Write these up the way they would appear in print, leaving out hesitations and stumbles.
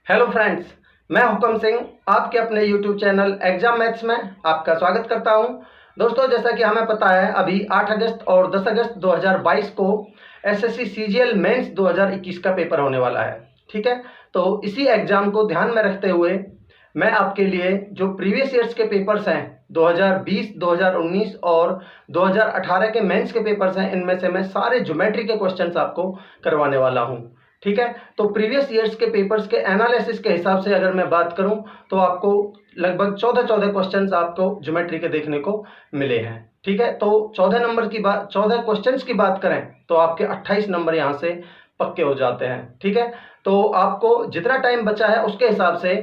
Hello friends, मैं हुकम सिंह आपके अपने यूट्यूब चैनल एग्जाम मैथ्स में आपका स्वागत करता हूं। दोस्तों, जैसा कि हमें पता है अभी 8 अगस्त और 10 अगस्त 2022 को एसएससी सीजीएल मेंस 2021 का पेपर होने वाला है। ठीक है, तो इसी एग्जाम को ध्यान में रखते हुए मैं आपके लिए जो प्रीवियस ईयर्स के पेपर्स हैं 2020, 2019 और 2018 के मेंस के पेपर्स हैं, इनमें से मैं सारे ज्योमेट्री के क्वेश्चंस आपको करवाने वाला हूं। ठीक है, तो प्रीवियस ईयर्स के पेपर्स के एनालिसिस के हिसाब से अगर मैं बात करूं तो आपको लगभग 14 क्वेश्चंस आपको ज्योमेट्री के देखने को मिले हैं। ठीक है, तो 14 क्वेश्चंस की बात करें तो आपके 28 नंबर यहां से पक्के हो जाते हैं। ठीक है, तो आपको जितना टाइम बचा है उसके हिसाब से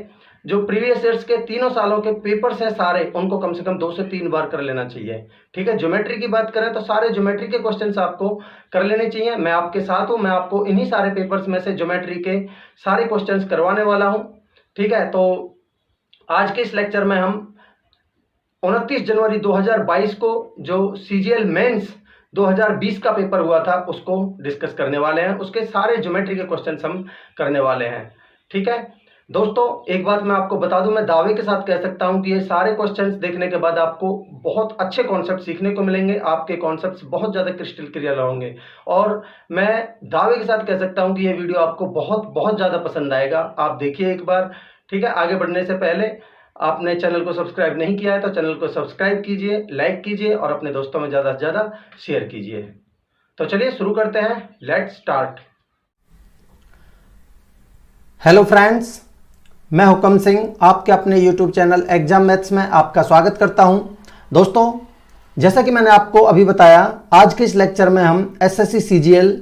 जो प्रीवियस ईयर्स के तीनों सालों के पेपर्स हैं सारे, उनको कम से कम 2 से 3 बार कर लेना चाहिए। ठीक है, ज्योमेट्री की बात करें तो सारे ज्योमेट्री के क्वेश्चंस आपको कर लेने चाहिए। मैं आपके साथ हूं, मैं आपको इन्हीं सारे पेपर्स में से ज्योमेट्री के सारे क्वेश्चंस करवाने वाला हूं। ठीक है, तो आज के इस लेक्चर में हम 29 जनवरी 2022 को जो सीजीएल मेंस 2020 का पेपर हुआ था उसको डिस्कस करने वाले हैं। उसके सारे ज्योमेट्री के क्वेश्चंस हम करने वाले हैं। ठीक है दोस्तों, एक बात मैं आपको बता दूं, मैं दावे के साथ कह सकता हूं कि ये सारे क्वेश्चंस देखने के बाद आपको बहुत अच्छे कॉन्सेप्ट सीखने को मिलेंगे। आपके कॉन्सेप्ट्स बहुत ज़्यादा क्रिस्टल क्लियर होंगे और मैं दावे के साथ कह सकता हूं कि ये वीडियो आपको बहुत बहुत ज़्यादा पसंद आएगा। आप देखिए एक बार। ठीक है, आगे बढ़ने से पहले आपने चैनल को सब्सक्राइब नहीं किया है तो चैनल को सब्सक्राइब कीजिए, लाइक कीजिए और अपने दोस्तों में ज़्यादा से ज़्यादा शेयर कीजिए। तो चलिए शुरू करते हैं, लेट्स स्टार्ट। हेलो फ्रेंड्स, मैं हुकम सिंह आपके अपने यूट्यूब चैनल एग्जाम मैथ्स में आपका स्वागत करता हूं। दोस्तों, जैसा कि मैंने आपको अभी बताया, आज के इस लेक्चर में हम एसएससी सीजीएल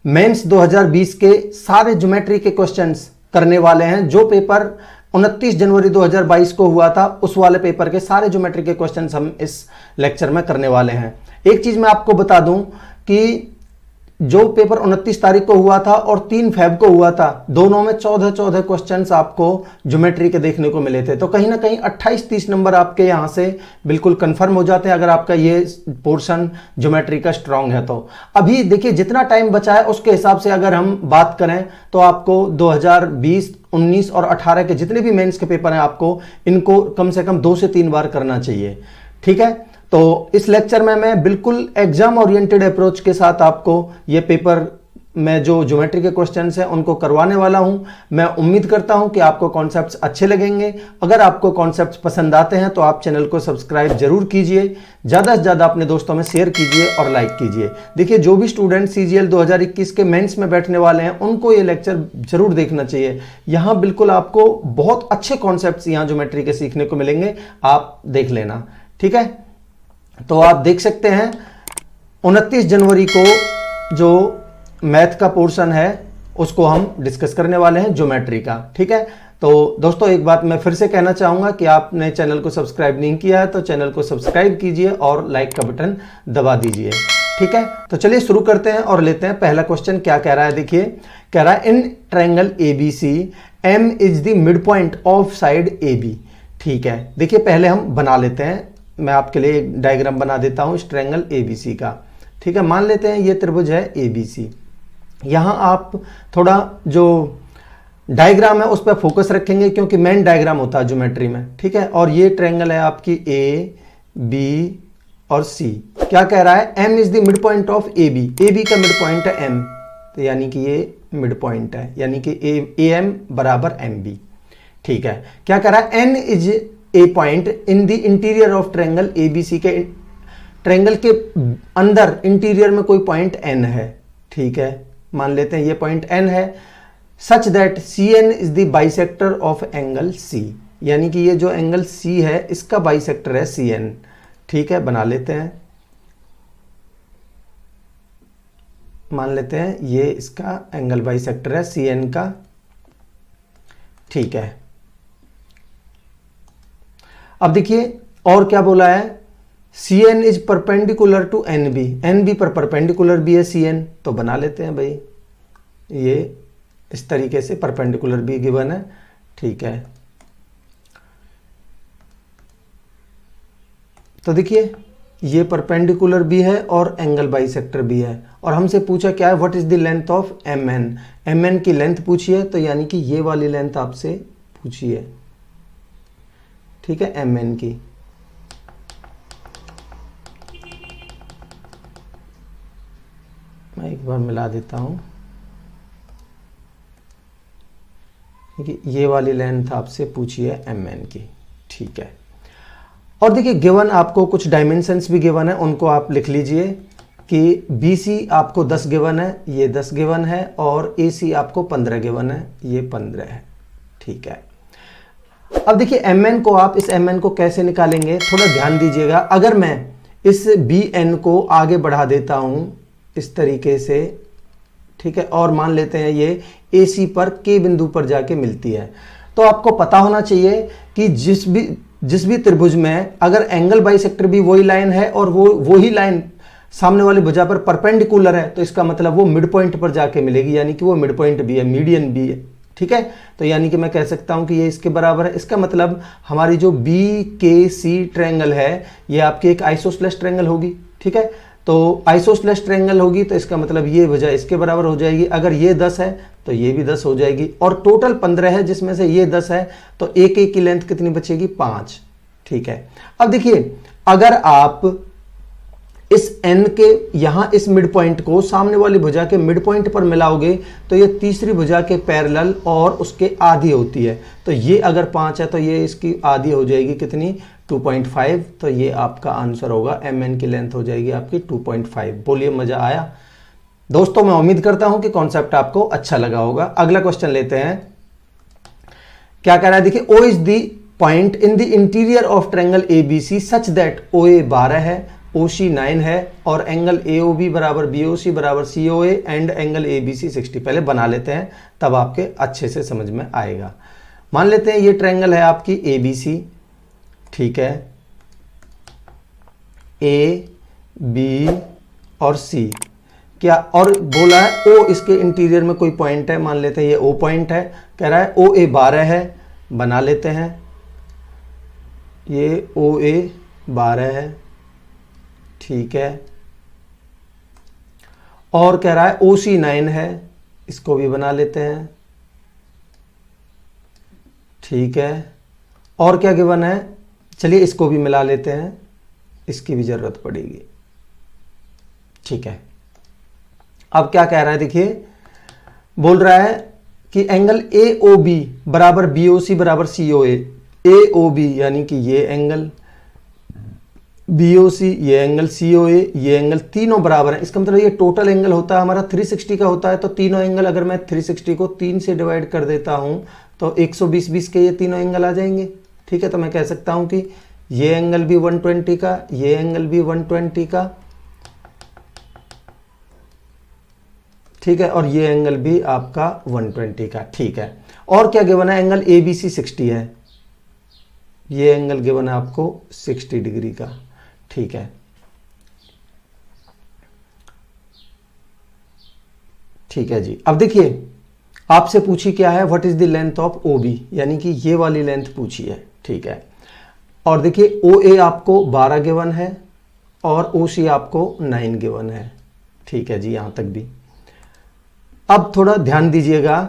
मेंस 2020 के सारे ज्योमेट्री के क्वेश्चंस करने वाले हैं। जो पेपर 29 जनवरी 2022 को हुआ था उस वाले पेपर के सारे ज्योमेट्री के क्वेश्चंस हम इस लेक्चर में करने वाले हैं। एक चीज मैं आपको बता दूं कि जो पेपर 29 तारीख को हुआ था और 3 फेब को हुआ था, दोनों में 14 क्वेश्चंस आपको ज्योमेट्री के देखने को मिले थे। तो कहीं ना कहीं 28-30 नंबर आपके यहां से बिल्कुल कंफर्म हो जाते हैं अगर आपका ये पोर्शन ज्योमेट्री का स्ट्रांग है। तो अभी देखिए, जितना टाइम बचा है उसके हिसाब से अगर हम बात करें तो आपको 2020, 19 और 18 के जितने भी मेंस के पेपर हैं आपको इनको कम से कम 2 से 3 बार करना चाहिए। ठीक है, तो इस लेक्चर में मैं बिल्कुल एग्जाम ओरिएंटेड अप्रोच के साथ आपको ये पेपर में जो ज्योमेट्री के क्वेश्चंस हैं उनको करवाने वाला हूं। मैं उम्मीद करता हूं कि आपको कॉन्सेप्ट्स अच्छे लगेंगे। अगर आपको कॉन्सेप्ट्स पसंद आते हैं तो आप चैनल को सब्सक्राइब जरूर कीजिए, ज़्यादा से ज़्यादा अपने दोस्तों में शेयर कीजिए और लाइक कीजिए। देखिए, जो भी स्टूडेंट सीजीएल 2021 के मेंस में बैठने वाले हैं उनको ये लेक्चर जरूर देखना चाहिए। यहाँ बिल्कुल आपको बहुत अच्छे कॉन्सेप्ट्स यहाँ ज्योमेट्री के सीखने को मिलेंगे, आप देख लेना। ठीक है, तो आप देख सकते हैं 29 जनवरी को जो मैथ का पोर्शन है उसको हम डिस्कस करने वाले हैं ज्योमेट्री का। ठीक है, तो दोस्तों एक बात मैं फिर से कहना चाहूंगा कि आपने चैनल को सब्सक्राइब नहीं किया है तो चैनल को सब्सक्राइब कीजिए और लाइक का बटन दबा दीजिए। ठीक है, तो चलिए शुरू करते हैं और लेते हैं पहला क्वेश्चन। क्या कह रहा है, देखिए, कह रहा है in triangle ABC M is the midpoint of side A B. ठीक है, देखिए पहले हम बना लेते हैं। मैं आपके लिए एक डायग्राम बना देता हूं इस ट्रायंगल एबीसी का। ठीक है, मान लेते हैं ये त्रिभुज है एबीसी। यहां आप थोड़ा जो डायग्राम है उस पर फोकस रखेंगे क्योंकि मेन डायग्राम होता है ज्योमेट्री में। ठीक है, और ये ट्रायंगल है आपकी ए बी और सी। क्या कह रहा है, M is the midpoint of A B. A B का मिड पॉइंट है एम, तो यानी कि ये मिड पॉइंट है, यानी कि ए एम बराबर एम बी। ठीक है, क्या कह रहा है, N is a point in the interior of triangle ABC. के ट्रायंगल के अंदर इंटीरियर में कोई पॉइंट एन है। ठीक है, मान लेते हैं ये पॉइंट एन है। Such that C N is the bisector of angle C, यानी कि ये जो एंगल सी है इसका बाइसेक्टर है सी एन। ठीक है, बना लेते हैं, मान लेते हैं ये इसका एंगल बाइसेक्टर है सी एन का। ठीक है, अब देखिए और क्या बोला है, C N is perpendicular to N B. N B पर परपेंडिकुलर भी है सी एन, तो बना लेते हैं भाई, ये इस तरीके से परपेंडिकुलर भी गिवन है। ठीक है, तो देखिए ये परपेंडिकुलर भी है और एंगल बाइसेक्टर भी है, और हमसे पूछा क्या है, what is the length of M N, M N की लेंथ पूछी है, तो यानी कि ये वाली लेंथ आपसे पूछी है, ठीक है, एम एन की। मैं एक बार मिला देता हूं, ये वाली लेंथ आपसे पूछी है एम एन की, ठीक है। और देखिए गिवन आपको कुछ डायमेंशंस भी गिवन है, उनको आप लिख लीजिए कि BC आपको 10 गिवन है, ये 10 गिवन है, और AC आपको 15 गिवन है, ये 15 है, ठीक है। अब देखिए MN को आप, इस MN को कैसे निकालेंगे, थोड़ा ध्यान दीजिएगा। अगर मैं इस BN को आगे बढ़ा देता हूं इस तरीके से, ठीक है, और मान लेते हैं ये AC पर K बिंदु पर जाके मिलती है, तो आपको पता होना चाहिए कि जिस भी त्रिभुज में अगर एंगल बाइसेक्टर भी वही लाइन है और वही लाइन सामने वाली भुजा पर परपेंडिकुलर है, तो इसका मतलब वो मिड पॉइंट पर जाके मिलेगी, यानी कि वो मिड पॉइंट भी है, मीडियन भी है, ठीक है। तो यानी कि मैं कह सकता हूं कि ये इसके बराबर है। इसका मतलब हमारी जो BKC ट्रायंगल है ये आपकी एक आइसोस्लेस ट्रायंगल होगी, ठीक है। तो आइसोस्लेस ट्रायंगल होगी तो इसका मतलब ये भुजा इसके बराबर हो जाएगी। अगर ये 10 है तो ये भी 10 हो जाएगी, और टोटल 15 है जिसमें से ये 10 है, तो एक की लेंथ कितनी बचेगी, 5, ठीक है। अब देखिए अगर आप इस n के यहां इस मिड पॉइंट को सामने वाली भुजा के मिड पॉइंट पर मिलाओगे तो ये तीसरी भुजा के पैरेलल और उसके आधी होती है, तो ये अगर 5 है तो ये इसकी आधी हो जाएगी कितनी, 2.5, तो ये आपका आंसर होगा, mn की लेंथ हो जाएगी आपकी 2.5। बोलिए मजा आया दोस्तों? मैं उम्मीद करता हूं कि कॉन्सेप्ट आपको अच्छा लगा होगा। अगला क्वेश्चन लेते हैं, क्या कह रहा है, देखिए O is the point in the interior of triangle ABC such that OA 12 है, OC 9 है, और एंगल AOB बराबर BOC बराबर COA एंड एंगल ABC 60। पहले बना लेते हैं तब आपके अच्छे से समझ में आएगा। मान लेते हैं ये ट्रायंगल है आपकी ABC, ठीक है, A, B और C, क्या, और बोला है O इसके इंटीरियर में कोई पॉइंट है, मान लेते हैं ये O पॉइंट है, कह रहा है OA 12 है, बना लेते हैं, ये OA 12 है, ठीक है, और कह रहा है OC 9 है, इसको भी बना लेते हैं, ठीक है, और क्या गिवन है, चलिए इसको भी मिला लेते हैं, इसकी भी जरूरत पड़ेगी, ठीक है। अब क्या कह रहा है, देखिए बोल रहा है कि एंगल AOB बराबर BOC बराबर COA, AOB यानी कि ये एंगल, BOC ये एंगल, COA ये एंगल, तीनों बराबर है। इसका मतलब ये टोटल एंगल होता है हमारा 360 का होता है, तो तीनों एंगल अगर मैं 360 को 3 से डिवाइड कर देता हूं तो 120 के ये तीनों एंगल आ जाएंगे, ठीक है। तो मैं कह सकता हूं कि ये एंगल भी 120 का, ये एंगल भी 120 का, ठीक है, और ये एंगल भी आपका 120 का, ठीक है। और क्या गिवन है, एंगल ABC 60 है, ये एंगल गिवन है आपको 60 डिग्री का, ठीक है, ठीक है जी। अब देखिए आपसे पूछी क्या है, what is the length of OB, यानी कि ये वाली लेंथ पूछी है, ठीक है। और देखिए OA आपको 12 गिवन है और OC आपको 9 गिवन है, ठीक है जी, यहां तक भी। अब थोड़ा ध्यान दीजिएगा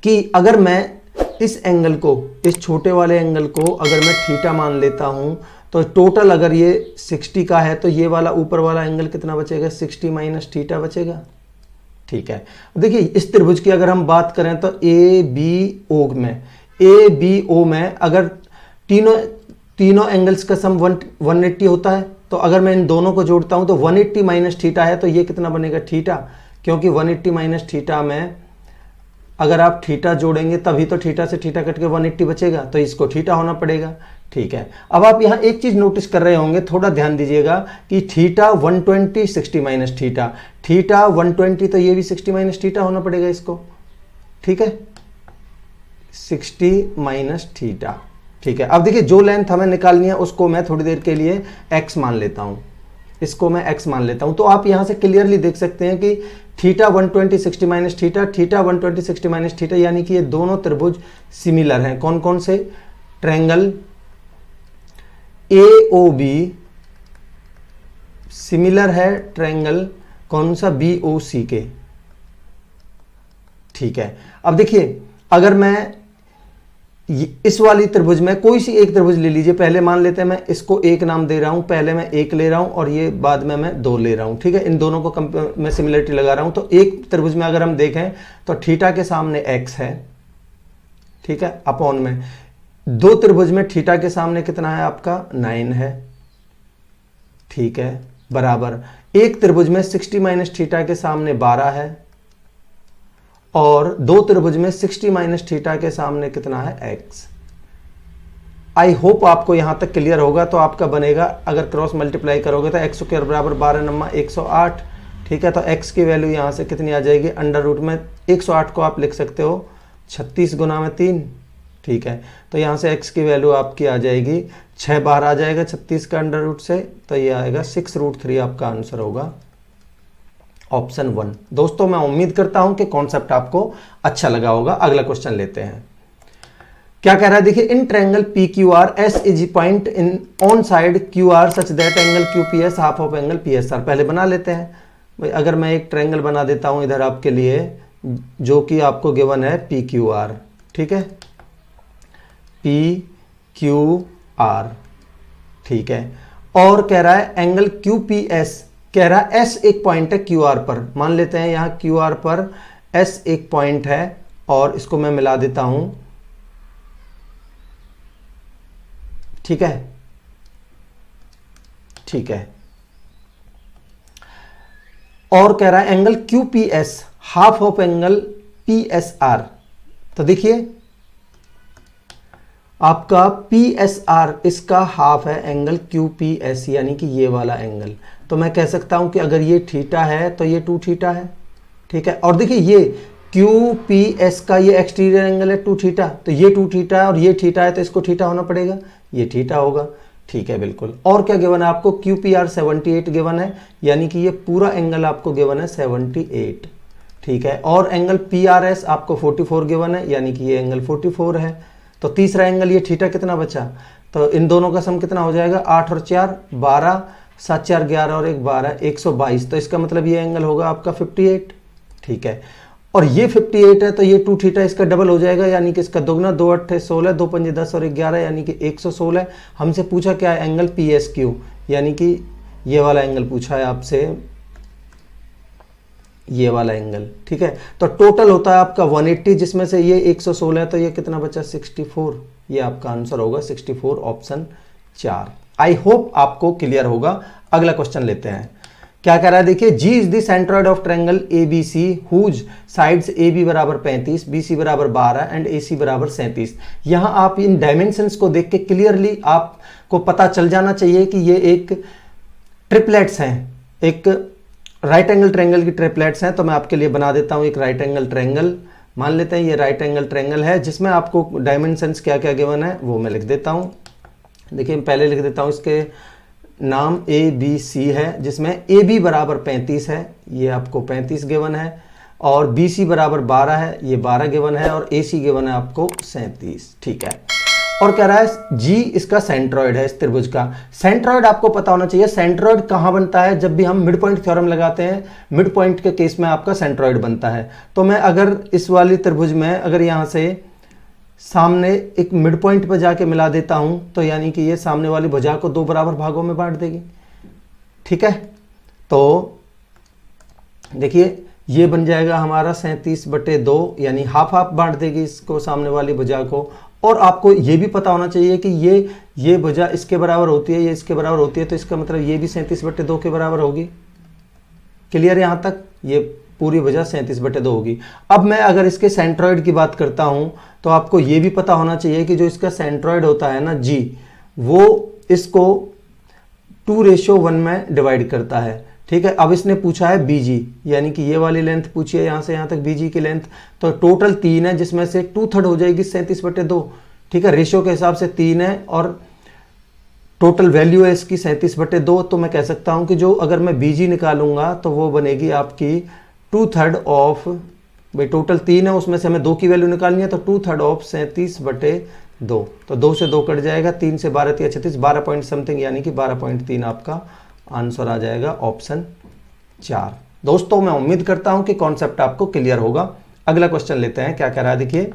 कि अगर मैं इस एंगल को, इस छोटे वाले एंगल को अगर मैं थीटा मान लेता हूं तो टोटल अगर ये 60 का है तो ये वाला ऊपर वाला एंगल कितना बचेगा, 60 माइनस थीटा बचेगा, ठीक है। देखिए इस त्रिभुज की अगर हम बात करें तो ABO में अगर तीनों एंगल्स का सम 180 होता है, तो अगर मैं इन दोनों को जोड़ता हूं तो 180 माइनस थीटा है, तो ये कितना बनेगा, थीटा, क्योंकि 180 माइनस थीटा में अगर आप थीटा जोड़ेंगे तभी तो थीटा से थीटा कट के 180 बचेगा, तो इसको थीटा होना पड़ेगा, ठीक है। अब आप यहां एक चीज नोटिस कर रहे होंगे, थोड़ा ध्यान दीजिएगा कि थीटा 120 60 माइनस थीटा, थीटा 120 तो ये भी 60 माइनस थीटा होना पड़ेगा इसको, ठीक है, 60 माइनस थीटा, ठीक है। अब देखिए जो लेंथ हमें निकालनी है उसको मैं थोड़ी देर के लिए x मान लेता हूं, इसको मैं x मान लेता हूं, तो आप यहां से क्लियरली देख सकते हैं कि theta 120 60 minus theta, theta 120 60 minus theta, यानी कि ये दोनों त्रिभुज सिमिलर हैं। कौन कौन से, ट्रायंगल AOB सिमिलर है ट्रायंगल कौन सा, BOC के। ठीक है, अब देखिए अगर मैं इस वाली त्रिभुज में कोई सी एक त्रिभुज ले लीजिए, पहले मान लेते हैं मैं इसको एक नाम दे रहा हूं, पहले मैं एक ले रहा हूं और ये बाद में मैं दो ले रहा हूं। ठीक है, इन दोनों को मैं सिमिलरिटी लगा रहा हूं। तो एक त्रिभुज में अगर हम देखें तो थीटा के सामने x है, ठीक है, अपॉन में दो त्रिभुज में थीटा के सामने कितना है आपका 9 है, ठीक है, बराबर एक त्रिभुज में 60 माइनस थीटा के सामने 12 है और दो त्रिभुज में 60 माइनस थीटा के सामने कितना है x। आई होप आपको यहां तक क्लियर होगा। तो आपका बनेगा अगर क्रॉस मल्टीप्लाई करोगे तो x स्क्वायर बराबर 12 नम्मा 108। ठीक है, तो x की वैल्यू यहां से कितनी आ जाएगी, अंडर रूट में 108 को आप लिख सकते हो 36 गुना में 3। ठीक है, तो यहां से x की वैल्यू आपकी आ जाएगी 6 बाहर आ जाएगा 36 का अंडर रूट से, तो ये आएगा 6√3 आपका आंसर होगा ऑप्शन 1। दोस्तों मैं उम्मीद करता हूं कि कॉन्सेप्ट आपको अच्छा लगा होगा। अगला क्वेश्चन लेते हैं। क्या कह रहा है देखिए, in triangle PQR S is point in on side QR such that angle QPS half of angle PSR। पहले बना लेते हैं भाई, अगर मैं एक ट्रायंगल बना देता हूं इधर आपके लिए जो कि आपको गिवन है PQR। ठीक है, PQR, ठीक है, और कह रहा है एंगल QPS, कह रहा है S एक पॉइंट है QR पर। मान लेते हैं यहां QR पर S एक पॉइंट है और इसको मैं मिला देता हूं। ठीक है, ठीक है, और कह रहा है angle QPS half of angle PSR। तो देखिए आपका PSR इसका हाफ है एंगल QPS, यानी कि ये वाला एंगल। तो मैं कह सकता हूं कि अगर ये थीटा है तो ये 2 थीटा है। ठीक है, और देखिए ये QPS का ये एक्सटीरियर एंगल है 2 थीटा, तो ये 2 थीटा है और ये थीटा है तो इसको थीटा होना पड़ेगा, ये थीटा होगा। ठीक है, बिल्कुल। और क्या गिवन है आपको, QPR 78 गिवन है, यानी कि ये पूरा एंगल आपको गिवन है 78। ठीक है, और एंगल PRS आपको 44 गिवन है, यानी कि ये एंगल 44 है। तो तीसरा एंगल ये थीटा कितना बचा, तो इन दोनों का सम कितना हो जाएगा, 8 और 4 12, 7 4 11 और 1 12, 122। तो इसका मतलब ये एंगल होगा आपका 58। ठीक है, और ये 58 है तो ये 2 थीटा इसका डबल हो जाएगा, यानी कि इसका दोगुना, 2 8 16, 2 5 10 और 11, यानी कि 116। हमसे पूछा क्या है, एंगल PSQ, यानी कि ये वाला एंगल पूछा है आपसे, ये वाला एंगल। ठीक है, तो टोटल होता है आपका 180, जिसमें से ये 116 है तो ये कितना बचा 64। ये आपका आंसर होगा 64, ऑप्शन 4। आई होप आपको क्लियर होगा। अगला क्वेश्चन लेते हैं। क्या कह रहा है देखिए, G is the centroid of triangle ABC whose sides AB बराबर 35, BC बराबर 12 एंड AC बराबर 37। यहां आप इन डायमेंशंस को देख के क्लियरली आपको पता चल जाना चाहिए कि ये एक ट्रिपलेट्स हैं, एक राइट एंगल ट्रायंगल की ट्रिपलेट्स हैं। तो मैं आपके लिए बना देता हूं एक राइट एंगल ट्रायंगल। मान लेते हैं ये राइट एंगल ट्रायंगल है, जिसमें आपको डायमेंशंस क्या क्या गिवन है वो मैं लिख देता हूं। देखिए पहले लिख देता हूं, इसके नाम ABC है, जिसमें AB बराबर 35 है, ये आपको 35 गिवन है, और BC बराबर 12 है, ये 12 गिवन है, और AC गिवन है आपको 37। ठीक है, और कह रहा है G इसका सेंट्रॉइड है, इस त्रिभुज का। सेंट्रॉइड आपको पता होना चाहिए, सेंट्रॉइड कहाँ बनता है, जब भी हम मिड पॉइंट थ्योरम लगाते हैं, मिड पॉइंट के केस में आपका सेंट्रॉइड बनता है। तो मैं अगर इस वाली त्रिभुज में अगर यहाँ से सामने एक मिड पॉइंट पर जाके मिला देता हूं, तो यानी कि ये सामने वाली भुजा को 2 बराबर भागों में बांट देगी। ठीक है, तो देखिए ये बन जाएगा हमारा 37/2, यानी हाफ हाफ बांट देगी इसको, सामने वाली भुजा को। और आपको ये भी पता होना चाहिए कि ये भुजा इसके बराबर होती है, ये इसके बराबर होती है, तो इसका मतलब ये भी 37/2 के बराबर होगी। क्लियर है यहाँ तक, ये पूरी भुजा 37/2 होगी। अब मैं अगर इसके सेंट्रॉइड की बात करता हूं, तो आपको ये भी पता होना चाहिए कि जो इसका सेंट्रॉइड होता है ना G, वो इसको 2:1 में डिवाइड करता है। ठीक है, अब इसने पूछा है BG, यानी कि ये वाली लेंथ पूछी है, यहाँ से यहाँ तक BG की लेंथ। तो टोटल 3 है, जिसमें से 2/3 हो जाएगी 37/2। ठीक है, रेशियो के हिसाब से 3 है और टोटल वैल्यू है इसकी 37/2। तो मैं कह सकता हूं कि जो अगर मैं BG निकालूंगा तो वो बनेगी आपकी 2/3 ऑफ, भाई टोटल 3 है, उसमें से हमें 2 की वैल्यू निकालनी है, तो 2/3 ऑफ 37/2। तो 2 से 2 कट जाएगा, 3 से 12 36, 12 पॉइंट समथिंग, यानी कि 12.3 आपका आंसर आ जाएगा ऑप्शन 4। दोस्तों मैं उम्मीद करता हूं कि कॉन्सेप्ट आपको क्लियर होगा। अगला क्वेश्चन लेते हैं, क्या कह रहा है देखिए।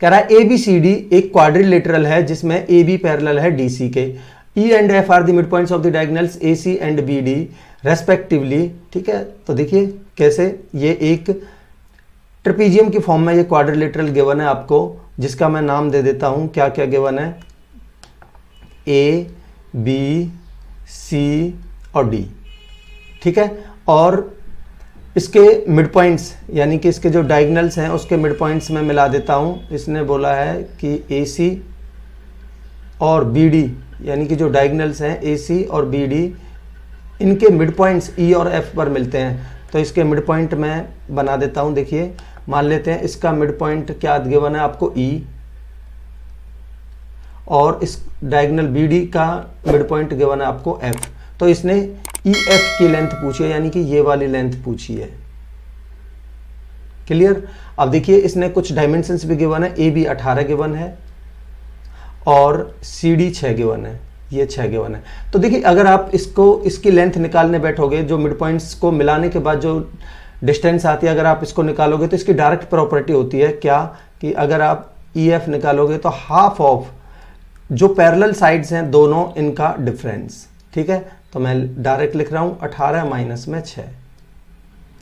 कह रहा है ABCD एक क्वाड्रिलेटरल है जिसमें AB पैरेलल है DC के। E and F are the midpoints of the diagonals AC and BD respectively. ठीक है, तो देखिए कैसे ये एक ट्रेपीजियम की फॉर्म में ये क्वाड्रिलेटरल गिवन है आपको, जिसका मैं नाम दे देता हूं। क्या क्या गिवन है, A B C और D। ठीक है, और इसके मिड पॉइंट्स यानी कि इसके जो डायगोनल्स हैं उसके मिड पॉइंट्स में मिला देता हूं। इसने बोला है कि AC और BD यानी कि जो डायगोनल्स हैं AC और BD इनके मिड पॉइंट्स E और F पर मिलते हैं। तो इसके मिड पॉइंट मैं बना देता हूं। देखिए मान लेते हैं इसका मिड पॉइंट क्या गिवन है आपको E, और इस डायगोनल BD का मिड पॉइंट गिवन है आपको F। तो इसने EF की लेंथ पूछी है, यानी कि ये वाली लेंथ पूछी है। क्लियर। अब देखिए इसने कुछ डायमेंशंस भी गिवन है। AB 18 गिवन है और CD 6 गिवन है, ये 6 गिवन है। तो देखिए अगर आप इसकी लेंथ निकालने बैठोगे, जो मिड पॉइंट्स को मिलाने के बाद जो डिस्टेंस आती है, अगर आप इसको निकालोगे तो इसकी डायरेक्ट प्रॉपर्टी होती है क्या, कि अगर आप EF निकालोगे तो हाफ ऑफ जो पैरेलल साइड्स हैं दोनों इनका डिफरेंस। ठीक है, तो मैं डायरेक्ट लिख रहा हूं 18 माइनस में 6।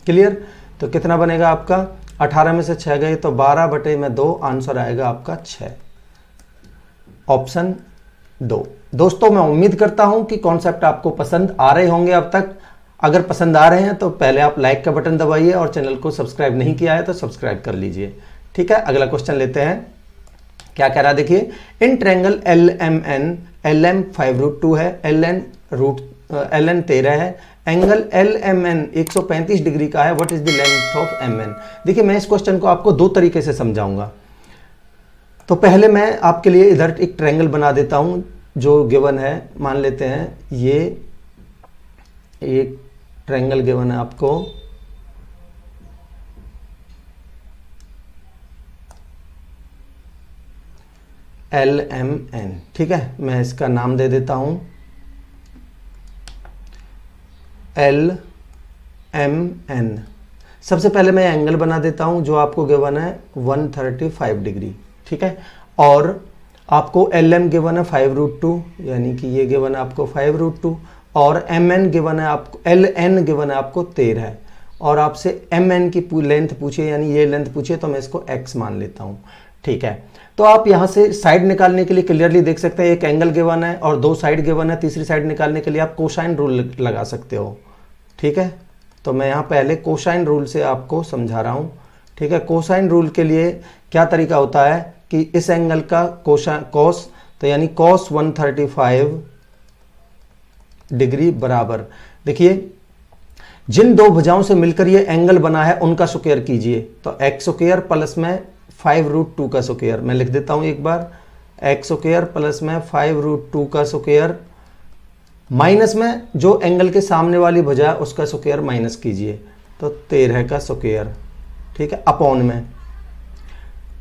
क्लियर। तो कितना बनेगा आपका, 18 में से 6 गए तो 12/2, आंसर आएगा आपका 6, ऑप्शन 2। दोस्तों मैं उम्मीद करता हूं कि कॉन्सेप्ट आपको पसंद आ रहे होंगे अब तक। अगर पसंद आ रहे हैं तो पहले आप लाइक का बटन दबाइए और चैनल को सब्सक्राइब नहीं किया है तो सब्सक्राइब कर लीजिए। ठीक है, अगला क्वेश्चन लेते हैं। क्या कह रहा है देखिए, इन ट्रायंगल LMN LM 5√2 है, LN 13 है, एंगल LMN 135 डिग्री का है, what is the length of MN। देखिए मैं इस क्वेश्चन को आपको दो तरीके से समझाऊंगा। तो पहले मैं आपके लिए इधर एक ट्रायंगल बना देता हूं जो गिवन है। मान लेते हैं ये एक ट्रायंगल गिवन है आपको, LMN। ठीक है, मैं इसका नाम दे देता हूं LMN। सबसे पहले मैं एंगल बना देता हूं जो आपको गिवन है 135 डिग्री। ठीक है, और आपको LM गिवन है 5√2, यानी कि ये गिवन है आपको 5√2, और MN गिवन है आपको, LN गिवन है आपको 13, और आपसे MN की लेंथ पूछे, यानी ये लेंथ पूछे, तो मैं इसको X मान लेता हूं। ठीक है, तो आप यहां से साइड निकालने के लिए क्लियरली देख सकते हैं, एक एंगल गिवन है और दो साइड गिवन है। तीसरी साइड निकालने के लिए आप कोसाइन रूल लगा सकते हो। ठीक है, तो मैं यहां पहले कोसाइन रूल से आपको समझा रहा हूं। ठीक है, कोसाइन रूल के लिए क्या तरीका होता है कि इस एंगल का कॉस, तो यानी कॉस 135 डिग्री बराबर, देखिए जिन दो भुजाओं से मिलकर ये एंगल बना है उनका स्क्वायर कीजिए। तो x स्क्वायर प्लस में 5√2 का स्क्वायर, मैं लिख देता हूं एक बार, x स्क्वायर प्लस में 5√2 का स्क्वायर, माइनस में जो एंगल के सामने वाली भुजा है उसका स्क्वायर माइनस कीजिए, तो 13 का स्क्वायर। ठीक है, अपॉन में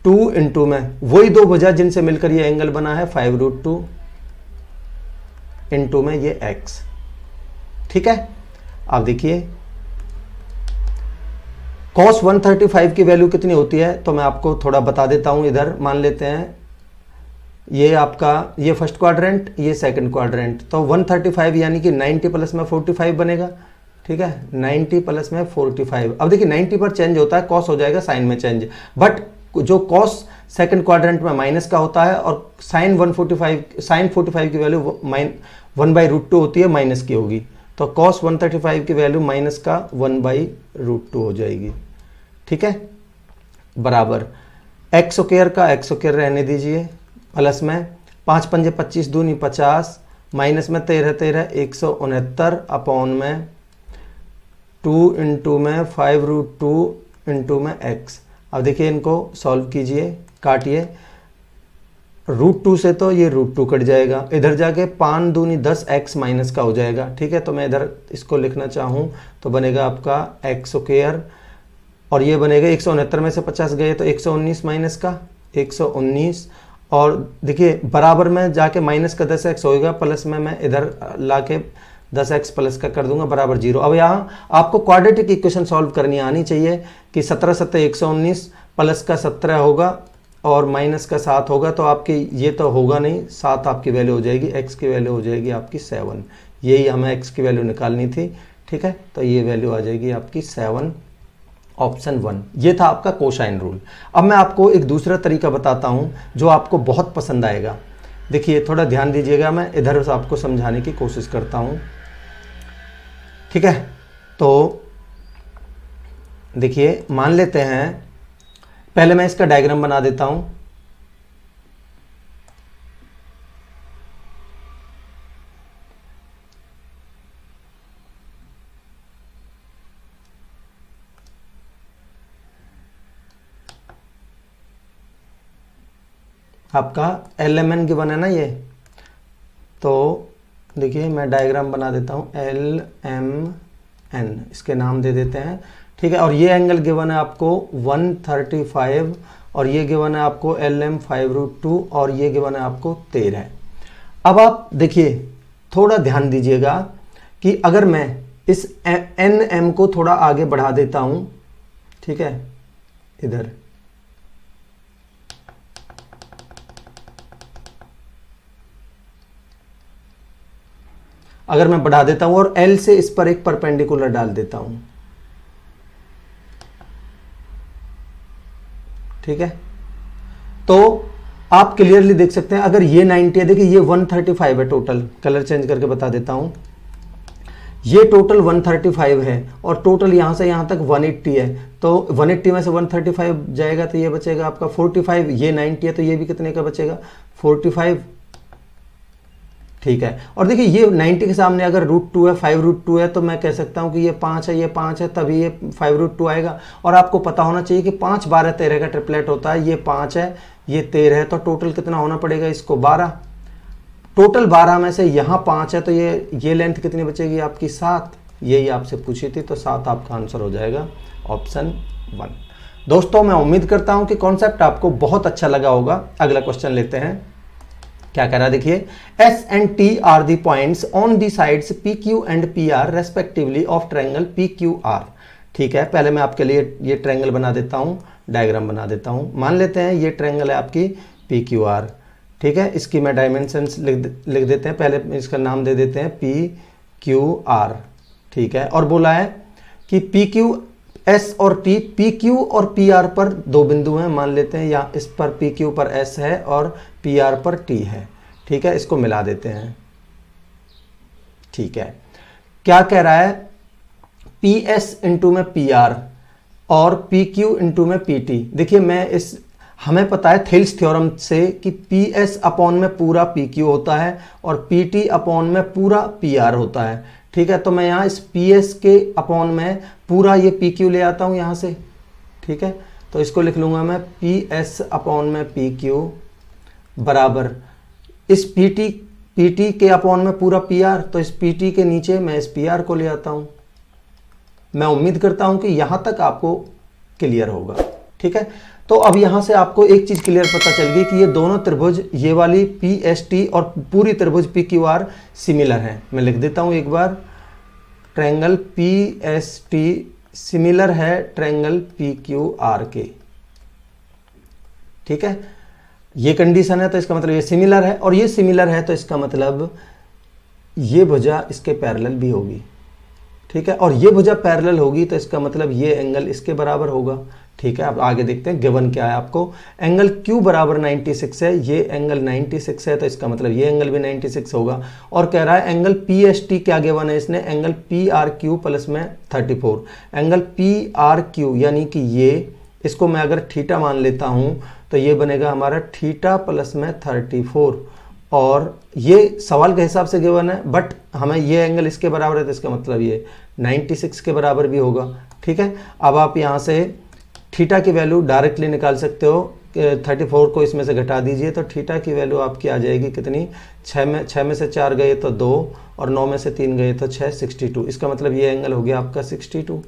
2 इंटू में वही दो भुजा जिनसे मिलकर ये एंगल बना है 5√2 इंटू में ये x। ठीक है, अब देखिए cos 135 की वैल्यू कितनी होती है, तो मैं आपको थोड़ा बता देता हूं। इधर मान लेते हैं ये आपका, ये फर्स्ट क्वाड्रेंट, ये सेकंड क्वाड्रेंट, तो 135 यानी कि 90 प्लस में 45 बनेगा। ठीक है, 90 प्लस में 45। अब देखिए 90 पर चेंज होता है, कॉस हो जाएगा साइन में चेंज, बट जो कॉस सेकंड क्वाड्रेंट में माइनस का होता है, और साइन 45 की वैल्यू 1/√2 होती है, माइनस की होगी। तो cos 135 की वैल्यू माइनस का 1/√2 हो जाएगी। ठीक है, बराबर x स्क्वायर का x स्क्वायर रहने दीजिए, प्लस में 5 पंजे 25 दूनी 50, माइनस में 13 169, अपॉन में 2 इंटू में 5√2 इंटू में x। अब देखिए इनको सॉल्व कीजिए, काटिए, √2 से तो ये √2 कट जाएगा, इधर जाके 5 दूनी 10 x माइनस का हो जाएगा। ठीक है, तो मैं इधर इसको लिखना चाहूँ तो बनेगा आपका x स्क्वायर, और ये बनेगा 169 में से 50 गए तो 119 माइनस का 119, और देखिए बराबर में जाके माइनस का 10x होएगा, प्लस में मैं इधर लाके 10x प्लस का कर दूंगा बराबर 0। अब यहाँ आपको क्वाड्रेटिक इक्वेशन सॉल्व करनी आनी चाहिए कि 17 7 119 प्लस का 17 होगा और माइनस का 7 होगा, तो आपकी ये तो होगा नहीं, 7 आपकी वैल्यू हो जाएगी, x की वैल्यू हो जाएगी आपकी 7। यही हमें x की वैल्यू निकालनी थी, ठीक है। तो ये वैल्यू आ जाएगी आपकी 7, ऑप्शन 1। ये था आपका कोसाइन रूल। अब मैं आपको एक दूसरा तरीका बताता हूँ जो आपको बहुत पसंद आएगा। देखिए थोड़ा ध्यान दीजिएगा, मैं इधर से आपको समझाने की कोशिश करता हूँ, ठीक है। तो देखिए मान लेते हैं, पहले मैं इसका डायग्राम बना देता हूँ। आपका LMN गिवन है ना ये, तो देखिए मैं डायग्राम बना देता हूँ, LMN इसके नाम दे देते हैं, ठीक है। और ये एंगल गिवन है आपको 135 और ये गिवन है आपको LM 5√2 और ये गिवन है आपको 13। अब आप देखिए थोड़ा ध्यान दीजिएगा कि अगर मैं इस NM को थोड़ा आगे बढ़ा देता हूँ, ठीक है, इधर अगर मैं बढ़ा देता हूं और L से इस पर एक परपेंडिकुलर डाल देता हूं, ठीक है, तो आप क्लियरली देख सकते हैं अगर ये 90 है, देखिए ये 135 है टोटल, कलर चेंज करके बता देता हूं, ये टोटल 135 है और टोटल यहां से यहां तक 180 है, तो 180 में से 135 जाएगा तो ये बचेगा आपका 45। ये 90 है तो ये भी कितने का बचेगा 45, ठीक है। और देखिए ये 90 के सामने अगर √2 है, 5√2 है, तो मैं कह सकता हूं कि ये 5 है, ये 5 है, तभी ये 5√2 आएगा। और आपको पता होना चाहिए कि 5 12 13 का ट्रिपलेट होता है, ये 5 है, ये 13 है, तो टोटल कितना होना पड़ेगा इसको 12। टोटल 12 में से यहाँ 5 है तो ये लेंथ कितनी बचेगी आपकी 7। यही आपसे पूछी थी, तो 7 आपका आंसर हो जाएगा, ऑप्शन 1। दोस्तों मैं उम्मीद करता हूं कि कॉन्सेप्ट आपको बहुत अच्छा लगा होगा। अगला क्वेश्चन लेते हैं, क्या कह रहा है देखिए, S and T are the points on the sides PQ and PR respectively of triangle PQR। ठीक है, पहले मैं आपके लिए ये ट्रायंगल बना देता हूं, डायग्राम बना देता हूं। मान लेते हैं ये ट्रायंगल है आपकी PQR, ठीक है। इसकी मैं डायमेंशंस लिख देते हैं, पहले इसका नाम दे देते हैं PQR, ठीक है। और बोला है कि PQ S और T, PQ और PR पर दो बिंदु हैं, मान लेते हैं, या इस पर PQ पर S है और PR पर T है, ठीक है। इसको मिला देते हैं, ठीक है। क्या कह रहा है, PS इंटू में PR और PQ इंटू में PT। देखिए मैं हमें पता है थेल्स थ्योरम से कि PS अपॉन में पूरा PQ होता है और PT अपॉन में पूरा PR होता है, ठीक है। तो मैं यहाँ इस PS के अपॉन में पूरा ये PQ ले आता हूँ यहाँ से, ठीक है। तो इसको लिख लूँगा मैं PS अपॉन में PQ बराबर इस PT के अपॉन में पूरा PR, तो इस PT के नीचे मैं इस PR को ले आता हूँ। मैं उम्मीद करता हूँ कि यहाँ तक आपको क्लियर होगा, ठीक है। तो अब यहाँ से आपको एक चीज़ क्लियर पता चल गई कि ये दोनों त्रिभुज, ये वाली PST और पूरी त्रिभुज PQR सिमिलर हैं। मैं लिख देता हूँ एक बार, ट्रायंगल PST सिमिलर है ट्रायंगल PQR के, ठीक है। ये कंडीशन है तो इसका मतलब ये सिमिलर है, और ये सिमिलर है तो इसका मतलब ये भुजा इसके पैरेलल भी होगी, ठीक है। और ये भुजा पैरेलल होगी तो इसका मतलब ये एंगल इसके बराबर होगा, ठीक है। अब आगे देखते हैं गिवन क्या है आपको, एंगल Q बराबर 96 है, ये एंगल 96 है तो इसका मतलब ये एंगल भी 96 होगा। और कह रहा है एंगल PST क्या गिवन है इसने, एंगल PRQ प्लस में 34। एंगल PRQ यानी कि ये, इसको मैं अगर थीटा मान लेता हूँ तो ये बनेगा हमारा थीटा प्लस में 34। और ये सवाल के हिसाब से गिवन है, बट हमें ये एंगल इसके बराबर है तो इसका मतलब ये 96 के बराबर भी होगा, ठीक है। अब आप यहाँ से थीटा की वैल्यू डायरेक्टली निकाल सकते हो, 34 को इसमें से घटा दीजिए तो थीटा की वैल्यू आपकी आ जाएगी कितनी, 6 में से 4 गए तो 2 और 9 में से 3 गए तो 6, 62। इसका मतलब ये एंगल हो गया आपका 62,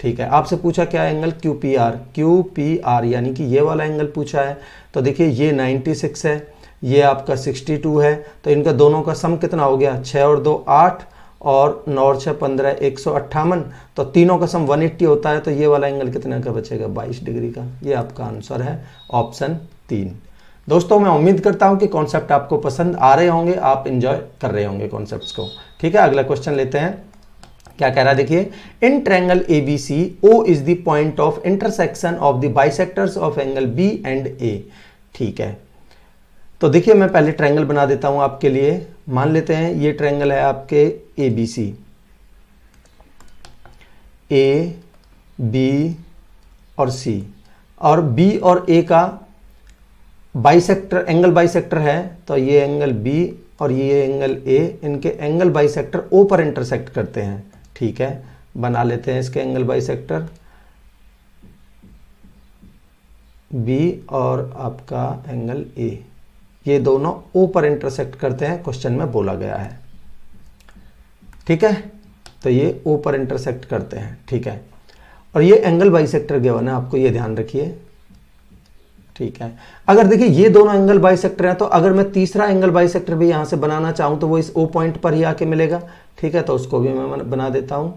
ठीक है। आपसे पूछा क्या एंगल QPR यानी कि ये वाला एंगल पूछा है। तो देखिए ये 96 है, ये आपका 62 है, तो इनका दोनों का सम कितना हो गया, 6 और 2 8 और नॉर 6 15 158, तो तीनों का सम 180 होता है, तो ये वाला एंगल कितने का बचेगा? 22 डिग्री का। ये आपका आंसर है ऑप्शन 3। दोस्तों मैं उम्मीद करता हूं कि कॉन्सेप्ट आपको पसंद आ रहे होंगे, आप इंजॉय कर रहे होंगे कॉन्सेप्ट्स को। ठीक है, अगला क्वेश्चन लेते हैं। क्या कह रहा है देखिए, in triangle ABC O is the point of intersection of the bisectors of angle B and A। ठीक है, तो देखिए मैं पहले ट्रायंगल बना देता हूं आपके लिए। मान लेते हैं ये ट्रायंगल है आपके ABC, A B और C, और B और A का बाइसेक्टर, एंगल बाइसेक्टर है, तो ये एंगल B और ये एंगल A, इनके एंगल बाइसेक्टर O पर इंटरसेक्ट करते हैं। ठीक है, बना लेते हैं इसके एंगल बाइसेक्टर B और आपका एंगल A, ये दोनों O पर इंटरसेक्ट करते हैं, क्वेश्चन में बोला गया है। ठीक है, तो ये O पर इंटरसेक्ट करते हैं। ठीक है, और ये एंगल बाइसेक्टर गिवन है, आपको ये ध्यान रखिए। ठीक है, अगर देखिए ये दोनों एंगल बाइसेक्टर हैं, तो अगर मैं तीसरा एंगल बाइसेक्टर भी यहां से बनाना चाहूं तो वो इस O पॉइंट पर ही आके मिलेगा। ठीक है, तो उसको भी मैं बना देता हूं,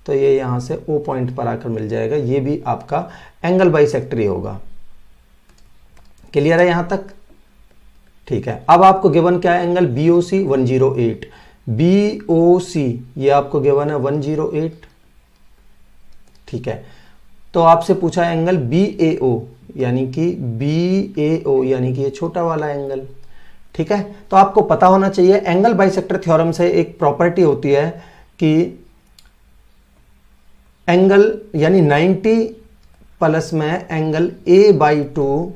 तो ये यहां से O पॉइंट पर आकर मिल जाएगा, ये भी आपका एंगल बाइसेक्टर ही होगा। क्लियर है यहां तक? ठीक है, अब आपको गिवन क्या है? एंगल BOC 108, BOC ये आपको गिवन है 108। ठीक है, तो आपसे पूछा है एंगल BAO, यानी कि BAO यानी कि ये छोटा वाला एंगल। ठीक है, तो आपको पता होना चाहिए एंगल बाइसेक्टर थ्योरम से एक प्रॉपर्टी होती है कि एंगल यानी 90 प्लस में एंगल A/2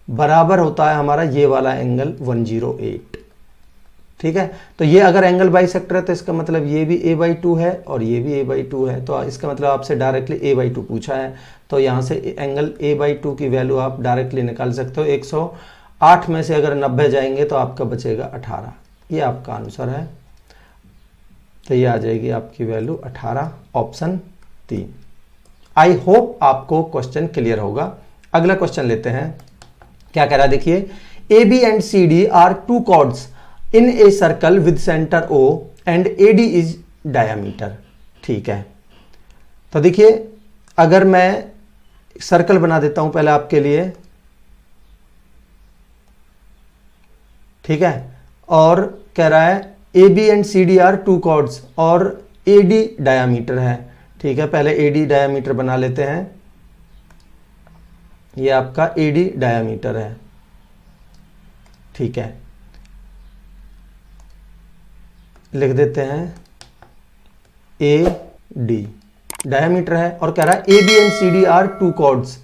बराबर होता है हमारा ये वाला एंगल 108। ठीक है, तो ये अगर एंगल बाइसेक्टर है तो इसका मतलब ये भी A/2 है और ये भी A/2 है, तो इसका मतलब आपसे डायरेक्टली A/2 पूछा है, तो यहां से एंगल A/2 की वैल्यू आप डायरेक्टली निकाल सकते हो। 108 में से अगर 90 जाएंगे तो आपका बचेगा 18, ये आपका आंसर है। तो ये आ जाएगी आपकी वैल्यू 18, ऑप्शन 3। आई होप आपको क्वेश्चन क्लियर होगा। अगला क्वेश्चन लेते हैं। क्या कह रहा है देखिए, AB and CD are two chords in a circle with centre O and AD is diameter. ठीक है, तो देखिए अगर मैं सर्कल बना देता हूं पहले आपके लिए। ठीक है, और कह रहा है AB and CD are two chords और AD डायमीटर है। ठीक है, पहले AD डायमीटर बना लेते हैं, ये आपका AD डायमीटर है। ठीक है, लिख देते हैं AD डायमीटर है, और कह रहा है AB and CD are two chords,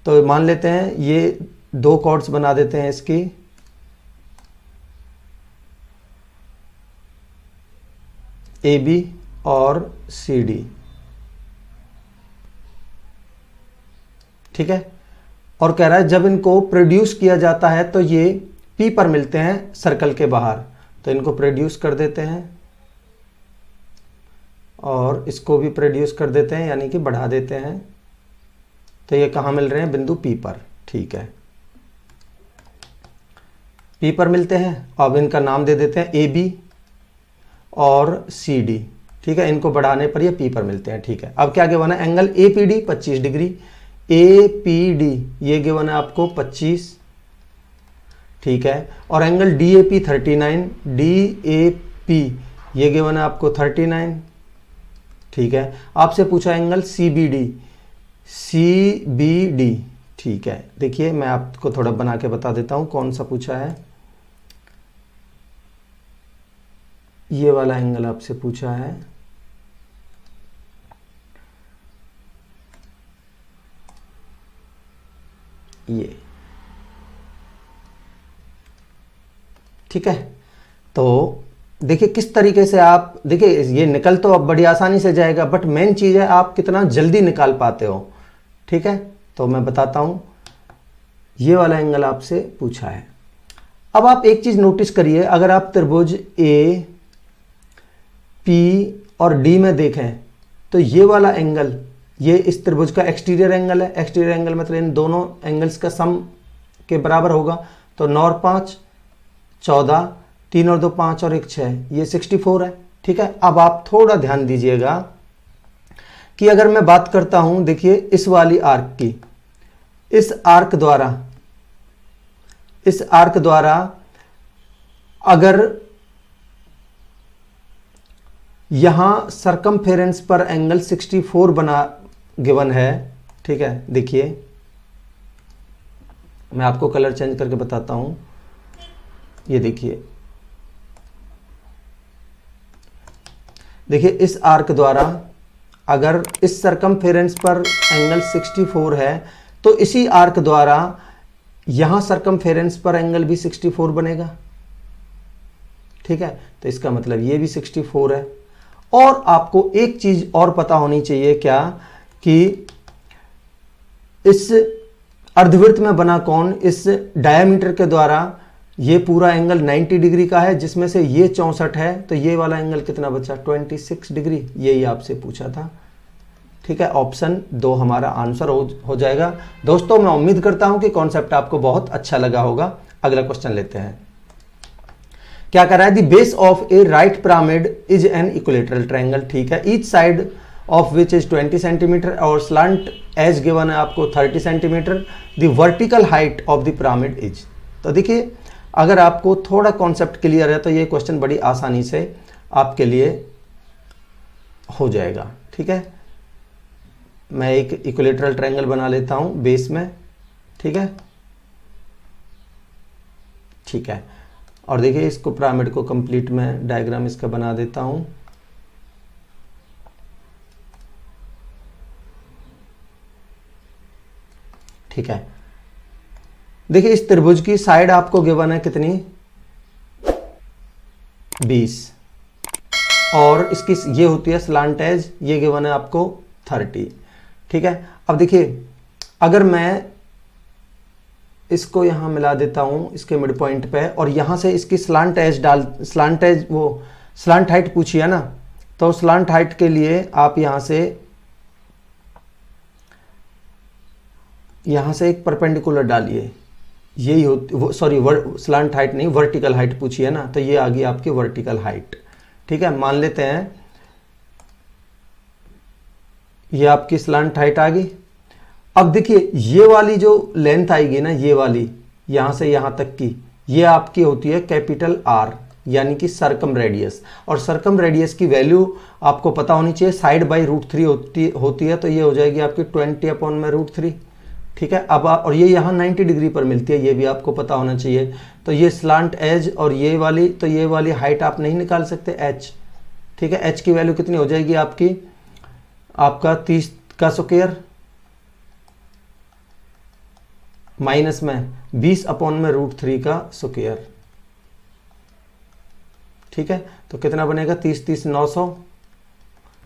तो मान लेते हैं ये दो कॉर्ड्स बना देते हैं इसकी। AB और CD। ठीक है, और कह रहा है जब इनको प्रोड्यूस किया जाता है तो ये P पर मिलते हैं सर्कल के बाहर, तो इनको प्रोड्यूस कर देते हैं और इसको भी प्रोड्यूस कर देते हैं, यानी कि बढ़ा देते हैं, तो ये कहाँ मिल रहे हैं? बिंदु P पर। ठीक है, P पर मिलते हैं। अब इनका नाम दे देते हैं AB और CD। ठीक है, इनको बढ़ाने पर ये P पर मिलते हैं। ठीक है, अब क्या गिवन है? एंगल APD 25 डिग्री, APD ये गिवन है आपको 25। ठीक है, और एंगल DAP 39, DAP ये गिवन है आपको 39। ठीक है, आपसे पूछा एंगल CBD, CBD। ठीक है, देखिए मैं आपको थोड़ा बना के बता देता हूं कौन सा पूछा है। ये वाला एंगल आपसे पूछा है, ये। ठीक है, तो देखिए किस तरीके से आप, देखिए ये निकल तो अब बड़ी आसानी से जाएगा, बट मेन चीज है आप कितना जल्दी निकाल पाते हो। ठीक है, तो मैं बताता हूं, ये वाला एंगल आपसे पूछा है। अब आप एक चीज नोटिस करिए, अगर आप त्रिभुज A, P और D में देखें तो ये वाला एंगल, ये इस त्रिभुज का एक्सटीरियर एंगल है। एक्सटीरियर एंगल मतलब इन दोनों एंगल्स का सम के बराबर होगा, तो 9 और 5 14, 3 और 2 5 और 1 6, ये 64 है। ठीक है। अब आप थोड़ा ध्यान दीजिएगा कि अगर मैं बात करता हूं, देखिए इस वाली आर्क की, इस आर्क द्वारा अगर यहां सरकमफेरेंस पर एंगल 64 बना गिवन है, ठीक है। देखिए मैं आपको कलर चेंज करके बताता हूं, ये देखिए इस आर्क द्वारा अगर इस सरकमफेरेंस पर एंगल 64 है तो इसी आर्क द्वारा यहां सरकमफेरेंस पर एंगल भी 64 बनेगा, ठीक है। तो इसका मतलब ये भी 64 है। और आपको एक चीज और पता होनी चाहिए, क्या कि इस अर्धवृत्त में बना कोण इस डायमीटर के द्वारा ये पूरा एंगल 90 डिग्री का है, जिसमें से ये 64 है, तो ये वाला एंगल कितना बचा, 26 डिग्री। यही आपसे पूछा था, ठीक है। ऑप्शन 2 हमारा आंसर हो जाएगा। दोस्तों मैं उम्मीद करता हूं कि कॉन्सेप्ट आपको बहुत अच्छा लगा होगा। अगला क्वेश्चन लेते हैं। क्या कह रहा है, the base of A right pyramid is an equilateral triangle, ठीक है। Each side of which is 20 centimetre और स्लांट एज गिवन है आपको 30 centimetre. The vertical height of the pyramid is. तो देखिए अगर आपको थोड़ा कॉन्सेप्ट क्लियर है तो ये क्वेश्चन बड़ी आसानी से आपके लिए हो जाएगा, ठीक है। मैं एक इक्विलेटरल ट्रायंगल बना लेता हूं बेस में, ठीक है, ठीक है। और देखिए इसको पिरामिड को कंप्लीट में डायग्राम इसका बना देता हूं। ठीक है, देखिए इस त्रिभुज की साइड आपको गिवन है कितनी, 20, और इसकी ये होती है स्लांट एज, ये गिवन है आपको 30, ठीक है। अब देखिए अगर मैं इसको यहां मिला देता हूं इसके मिड पॉइंट पे, और यहां से इसकी स्लांट एज वो स्लांट हाइट पूछी है ना, तो स्लांट हाइट के लिए आप यहां से एक परपेंडिकुलर डालिए, यही होती, सॉरी स्लांट हाइट नहीं, वर्टिकल हाइट पूछी है ना, तो ये आ गई आपकी वर्टिकल हाइट, ठीक है। मान लेते हैं ये आपकी स्लांट हाइट आ गई। अब देखिए ये वाली जो लेंथ आएगी ना, ये वाली यहां से यहां तक की, ये आपकी होती है कैपिटल R, यानी कि सरकम रेडियस। और सरकम रेडियस की वैल्यू आपको पता होनी चाहिए, साइड बाई √3 होती है, तो ये हो जाएगी आपकी 20/√3, ठीक है। अब और ये यहाँ 90 डिग्री पर मिलती है, ये भी आपको पता होना चाहिए। तो ये स्लांट एज और ये वाली, तो ये वाली हाइट आप नहीं निकाल सकते h, ठीक है। h की वैल्यू कितनी हो जाएगी आपका 30 का स्क्वायर माइनस में 20/√3 का स्क्वायर, ठीक है। तो कितना बनेगा, 30 900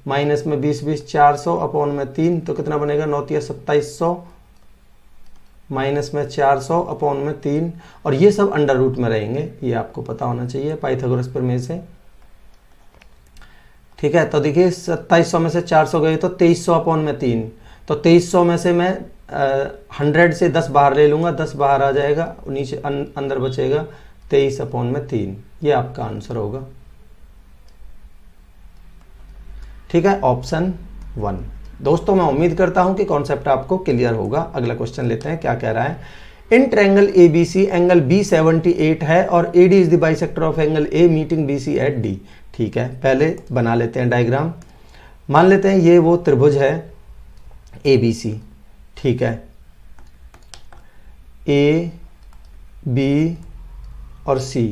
माइनस में 20 400/3, तो कितना बनेगा, 9 2700 माइनस में 400/3, और ये सब अंडर रूट में रहेंगे, ये आपको पता होना चाहिए पाइथागोरस प्रमेय से, ठीक है। तो देखिए 2700 में से 400 गए तो 2300/3, तो 2300 में से मैं 100 से 10 बाहर ले लूंगा, 10 बाहर आ जाएगा, नीचे अंदर बचेगा 23/3, ये आपका आंसर होगा, ठीक है, ऑप्शन 1। दोस्तों मैं उम्मीद करता हूं कि कॉन्सेप्ट आपको क्लियर होगा। अगला क्वेश्चन लेते हैं। क्या कह रहा है, in triangle ABC angle B 78 है और AD is the bisector of angle A meeting BC at D, ठीक है। पहले बना लेते हैं डायग्राम। मान लेते हैं ये वो त्रिभुज है ABC, ठीक है, A B और C,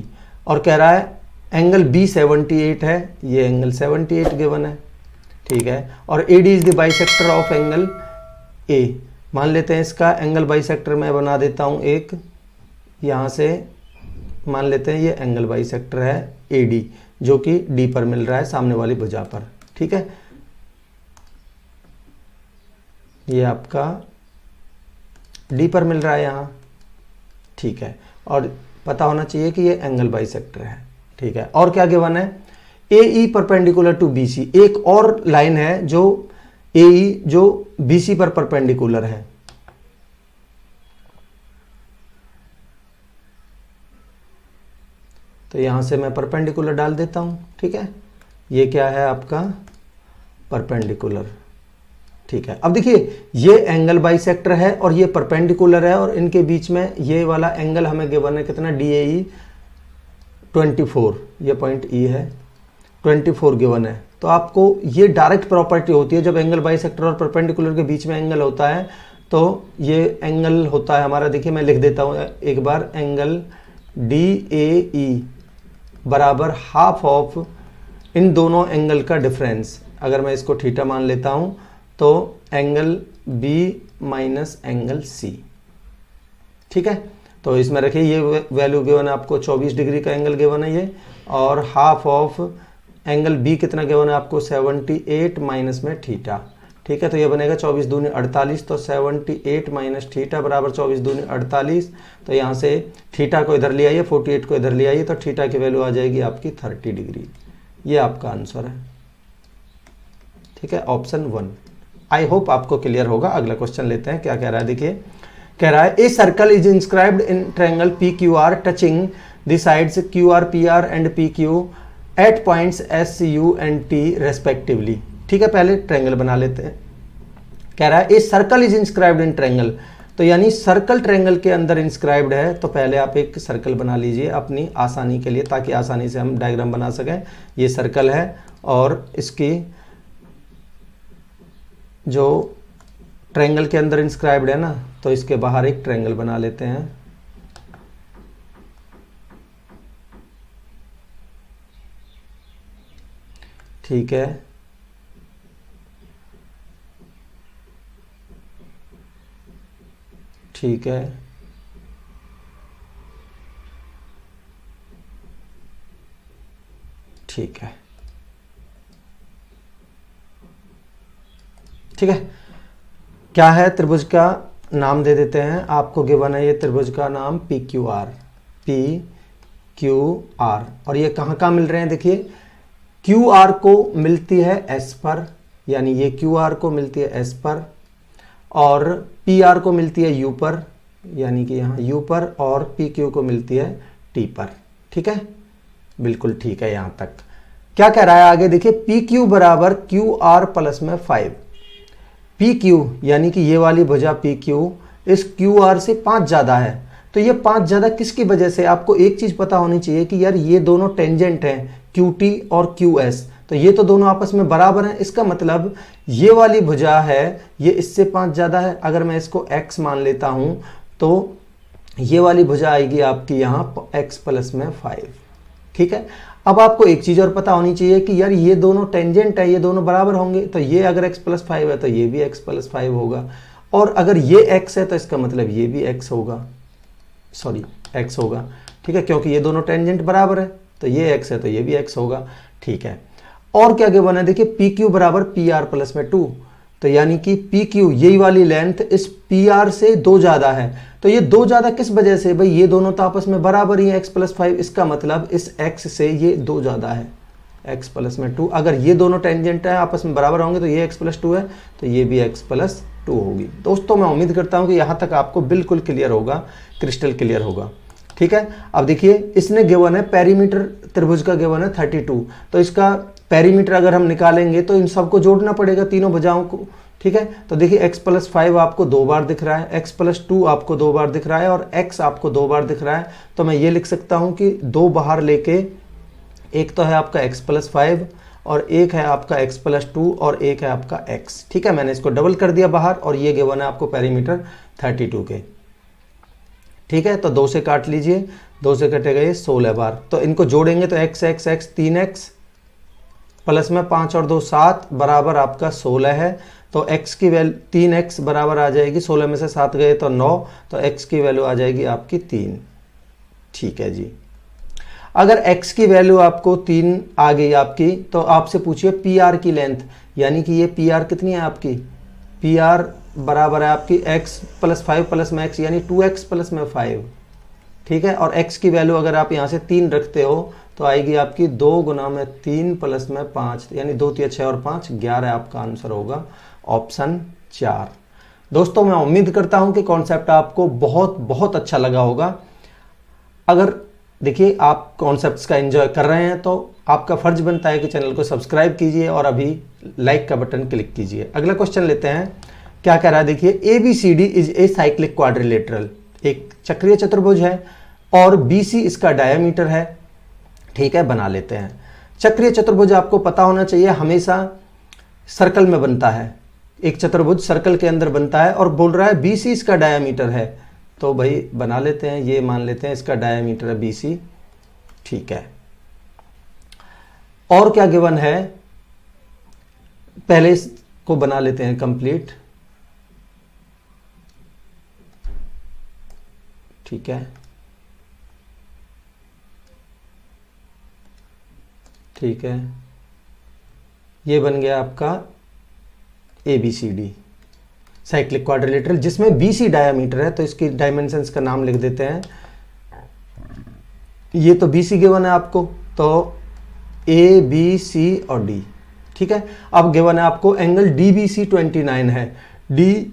और कह रहा है एंगल B 78 है, ये एंगल 78 गिवन है, ठीक है। और AD is the bisector of angle A, मान लेते हैं इसका एंगल बाइसेक्टर मैं बना देता हूं एक, यहां से मान लेते हैं ये एंगल बाइसेक्टर है AD, जो कि D पर मिल रहा है सामने वाली भुजा पर, ठीक है। ये आपका D पर मिल रहा है यहां, ठीक है। और पता होना चाहिए कि ये एंगल बाइसेक्टर है, ठीक है। और क्या गिवन है, AE परपेंडिकुलर टू BC, एक और लाइन है जो AE जो BC पर परपेंडिकुलर है, तो यहां से मैं परपेंडिकुलर डाल देता हूं, ठीक है। ये क्या है आपका परपेंडिकुलर। ठीक है, अब देखिए ये एंगल बाइसेक्टर है और ये परपेंडिकुलर है और इनके बीच में ये वाला एंगल हमें गिवन है कितना, DAE 24, ये पॉइंट E है, 24 गिवन है। तो आपको ये डायरेक्ट प्रॉपर्टी होती है जब एंगल बाइसेक्टर और परपेंडिकुलर के बीच में एंगल होता है, तो ये एंगल होता है हमारा, देखिए मैं लिख देता हूँ एक बार, एंगल DAE बराबर हाफ ऑफ इन दोनों एंगल का डिफरेंस। अगर मैं इसको थीटा मान लेता हूँ तो angle B minus angle C। ठीक है, तो इसमें रखिए ये वैल्यू गिवन है आपको 24 डिग्री का एंगल गिवन है ये, और हाफ ऑफ एंगल B कितना गिवन है आपको 78 माइनस में थीटा। ठीक है, तो ये बनेगा 24 दूनी 48, तो 78 माइनस थीटा बराबर 24 दूनी 48। तो यहाँ से थीटा को इधर ले आइए, 48 को इधर ले आइए, तो थीटा की वैल्यू आ जाएगी आपकी 30 डिग्री। ये आपका आंसर है। ठीक है, ऑप्शन 1। आई होप आपको क्लियर होगा। अगला क्वेश्चन लेते हैं, क्या कह रहा है देखिए, कह रहा है a circle is inscribed in triangle PQR touching the sides QR PR and PQ at points SU and T respectively. ठीक है, पहले ट्रायंगल बना लेते हैं। कह रहा है a circle is inscribed in triangle, तो यानी सर्कल ट्रायंगल के अंदर इंस्क्राइब्ड है, तो पहले आप एक सर्कल बना लीजिए अपनी आसानी के लिए, ताकि आसानी से हम डायग्राम बना सकें। ये सर्कल है और इसकी जो ट्रायंगल के अंदर इंस्क्राइब्ड है ना, तो इसके बाहर एक ट्रायंगल बना लेते हैं। ठीक है, ठीक है, ठीक है, ठीक है। क्या है, त्रिभुज का नाम दे देते हैं, आपको गिवन है ये त्रिभुज का नाम PQR, PQR। और ये कहाँ कहाँ मिल रहे हैं, देखिए QR को मिलती है S पर, यानी ये QR को मिलती है S पर, और PR को मिलती है U पर, यानी कि यहाँ U पर, और PQ को मिलती है T पर। ठीक है, बिल्कुल ठीक है यहाँ तक। क्या कह रहा है आगे देखिए, PQ बराबर QR प्लस में 5। PQ यानी कि ये वाली भुजा PQ इस QR से 5 ज़्यादा है, तो ये 5 ज़्यादा किसकी वजह से, आपको एक चीज़ पता होनी चाहिए कि यार ये दोनों टेंजेंट हैं QT और QS, तो ये तो दोनों आपस में बराबर हैं। इसका मतलब ये वाली भुजा है ये इससे 5 ज़्यादा है। अगर मैं इसको x मान लेता हूँ तो ये वाली भुजा आएगी आपकी यहाँ x प्लस में 5। ठीक है, अब आपको एक चीज़ और पता होनी चाहिए कि यार ये दोनों टेंजेंट है, ये दोनों बराबर होंगे, तो ये अगर x प्लस 5 है तो ये भी x प्लस 5 होगा, और अगर ये x है तो इसका मतलब ये भी x होगा, सॉरी x होगा। ठीक है, क्योंकि ये दोनों टेंजेंट बराबर है, तो ये x है तो ये भी x होगा। ठीक है, और क्या गिवन है देखिए, PQ बराबर PR प्लस में 2, तो यानी कि PQ यही वाली लेंथ इस PR से 2 ज़्यादा है, तो ये 2 ज़्यादा किस वजह से, भाई ये दोनों तो आपस में बराबर ही है x प्लस 5, इसका मतलब इस x से ये 2 ज़्यादा है, x प्लस में 2। अगर ये दोनों टेंजेंट है आपस में बराबर होंगे तो ये x प्लस 2 है, तो ये भी x प्लस 2 होगी। दोस्तों मैं उम्मीद करता हूँ कि यहाँ तक आपको बिल्कुल क्लियर होगा, क्रिस्टल क्लियर होगा। ठीक है, अब देखिए इसने गिवन है पेरीमीटर त्रिभुज का गिवन है 32, तो इसका पेरीमीटर अगर हम निकालेंगे तो इन सबको जोड़ना पड़ेगा, तीनों भुजाओं को। ठीक है, तो देखिए x प्लस 5 आपको 2 बार दिख रहा है, x प्लस 2 आपको 2 बार दिख रहा है, और x आपको 2 बार दिख रहा है, तो मैं ये लिख सकता हूँ कि 2 बाहर लेके, एक तो है आपका x प्लस 5 और एक है आपका x प्लस 2 और एक है आपका x। ठीक है, मैंने इसको डबल कर दिया बाहर, और ये गिवन है आपको पेरीमीटर 32 के। ठीक है, तो 2 से काट लीजिए, 2 से कटेगा ये 16 बार, तो इनको जोड़ेंगे तो x x x 3x plus में 5 और 2 7 बराबर आपका 16 है, तो x की वैल्यू 3x बराबर आ जाएगी, 16 में से 7 गए तो 9, तो x की वैल्यू आ जाएगी आपकी 3। ठीक है जी, अगर x की वैल्यू आपको 3 आ गई आपकी, तो आपसे पूछिए PR की लेंथ, यानी कि ये PR कितनी है आपकी, PR बराबर है आपकी x प्लस 5 प्लस में x, यानी 2x प्लस में 5। ठीक है, और x की वैल्यू अगर आप यहाँ से 3 रखते हो तो आएगी आपकी 2 गुना में 3 प्लस में 5, यानी 2 3 6 और 5 11, आपका आंसर होगा ऑप्शन 4। दोस्तों मैं उम्मीद करता हूँ कि कॉन्सेप्ट आपको बहुत बहुत अच्छा लगा होगा। अगर देखिए आप कॉन्सेप्ट्स का एंजॉय कर रहे हैं तो आपका फर्ज बनता है कि चैनल को सब्सक्राइब कीजिए और अभी लाइक का बटन क्लिक कीजिए। अगला क्वेश्चन लेते हैं, क्या कह रहा है देखिए, ABCD is a cyclic quadrilateral, एक चक्रीय चतुर्भुज है और BC इसका डायमीटर है। ठीक है, बना लेते हैं। चक्रीय चतुर्भुज आपको पता होना चाहिए हमेशा सर्कल में बनता है, एक चतुर्भुज सर्कल के अंदर बनता है और बोल रहा है BC इसका डायमीटर है, तो भाई बना लेते हैं, ये मान लेते हैं इसका डायमीटर है BC। ठीक है, और क्या गिवन है, पहले इसको बना लेते हैं कंप्लीट। ठीक है, ठीक है, ये बन गया आपका ABCD साइक्लिक क्वाड्रिलेटरल जिसमें BC डायमीटर है, तो इसकी डायमेंशंस का नाम लिख देते हैं। ये तो BC गिवन है आपको, तो A, B, C और D। ठीक है, अब गिवन है आपको एंगल DBC 29 है, D,